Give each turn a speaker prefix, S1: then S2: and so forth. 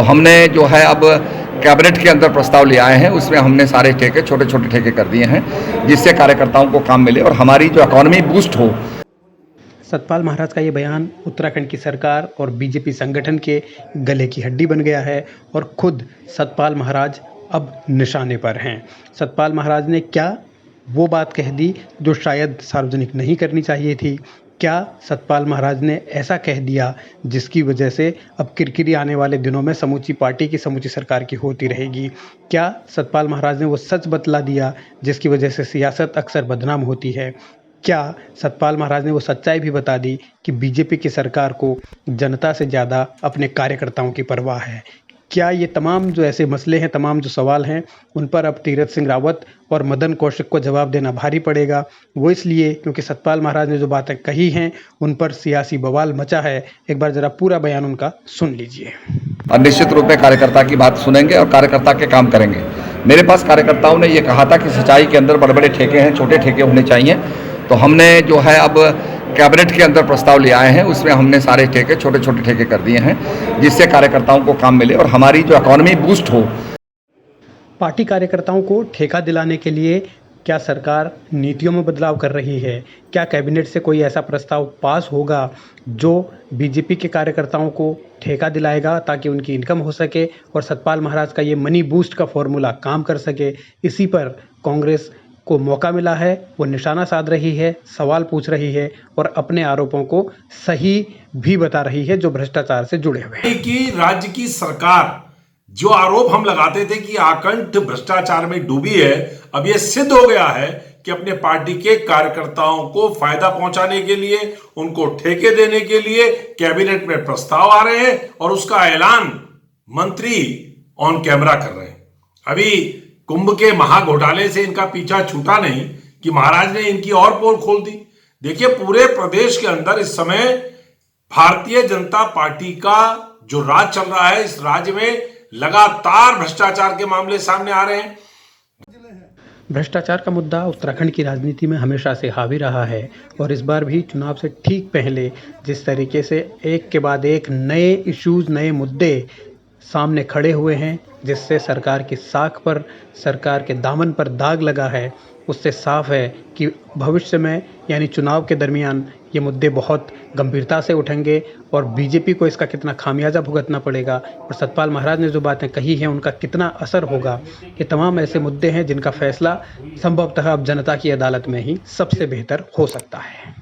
S1: तो हमने जो है अब कैबिनेट के अंदर प्रस्ताव ले आए हैं, उसमें हमने सारे ठेके छोटे छोटे ठेके कर दिए हैं, जिससे कार्यकर्ताओं को काम मिले और हमारी जो इकॉनमी बूस्ट हो।
S2: सतपाल महाराज का ये बयान उत्तराखंड की सरकार और बीजेपी संगठन के गले की हड्डी बन गया है और खुद सतपाल महाराज अब निशाने पर हैं। सतपाल महाराज ने क्या वो बात कह दी जो शायद सार्वजनिक नहीं करनी चाहिए थी? क्या सतपाल महाराज ने ऐसा कह दिया जिसकी वजह से अब किरकिरी आने वाले दिनों में समूची पार्टी की समूची सरकार की होती रहेगी? क्या सतपाल महाराज ने वो सच बतला दिया जिसकी वजह से सियासत अक्सर बदनाम होती है? क्या सतपाल महाराज ने वो सच्चाई भी बता दी कि बीजेपी की सरकार को जनता से ज़्यादा अपने कार्यकर्ताओं की परवाह है? क्या ये तमाम जो ऐसे मसले हैं, तमाम जो सवाल हैं, उन पर अब तीरथ सिंह रावत और मदन कौशिक को जवाब देना भारी पड़ेगा। वो इसलिए क्योंकि सतपाल महाराज ने जो बातें कही हैं उन पर सियासी बवाल मचा है। एक बार ज़रा पूरा बयान उनका सुन लीजिए।
S1: और निश्चित रूप में कार्यकर्ता की बात सुनेंगे और कार्यकर्ता के काम करेंगे। मेरे पास कार्यकर्ताओं ने ये कहा था कि सिंचाई के अंदर बड़े बड़े ठेके हैं, छोटे ठेके होने चाहिए। तो हमने जो है अब कैबिनेट के अंदर प्रस्ताव ले आए हैं, उसमें हमने सारे ठेके छोटे छोटे ठेके कर दिए हैं, जिससे कार्यकर्ताओं को काम मिले और हमारी जो इकॉनमी बूस्ट हो।
S2: पार्टी कार्यकर्ताओं को ठेका दिलाने के लिए क्या सरकार नीतियों में बदलाव कर रही है? क्या कैबिनेट से कोई ऐसा प्रस्ताव पास होगा जो बीजेपी के कार्यकर्ताओं को ठेका दिलाएगा ताकि उनकी इनकम हो सके और सतपाल महाराज का ये मनी बूस्ट का फॉर्मूला काम कर सके? इसी पर कांग्रेस को मौका मिला है, वो निशाना साध रही है, सवाल पूछ रही है और अपने आरोपों को सही भी बता रही है जो भ्रष्टाचार से जुड़े हुए हैं।
S3: कि राज्य की सरकार जो आरोप हम लगाते थे कि आकंठ भ्रष्टाचार में डूबी है, अब यह सिद्ध हो गया है कि अपने पार्टी के कार्यकर्ताओं को फायदा पहुंचाने के लिए, उनको ठेके देने के लिए कैबिनेट में प्रस्ताव आ रहे हैं और उसका ऐलान मंत्री ऑन कैमरा कर रहे हैं। अभी कुंभ के महाघोटाले से इनका पीछा छूटा नहीं कि महाराज ने इनकी और पोल खोल दी। देखिए, पूरे प्रदेश के अंदर इस समय भारतीय जनता पार्टी का जो राज चल रहा है, इस राज्य में लगातार भ्रष्टाचार के मामले सामने आ रहे हैं।
S2: भ्रष्टाचार का मुद्दा उत्तराखंड की राजनीति में हमेशा से हावी रहा है और इस बार भी चुनाव से ठीक पहले जिस तरीके से एक के बाद एक नए इश्यूज, नए मुद्दे सामने खड़े हुए हैं, जिससे सरकार की साख पर, सरकार के दामन पर दाग लगा है, उससे साफ है कि भविष्य में यानी चुनाव के दरमियान ये मुद्दे बहुत गंभीरता से उठेंगे और बीजेपी को इसका कितना खामियाजा भुगतना पड़ेगा और सतपाल महाराज ने जो बातें कही हैं उनका कितना असर होगा। ये तमाम ऐसे मुद्दे हैं जिनका फैसला संभवतः अब जनता की अदालत में ही सबसे बेहतर हो सकता है।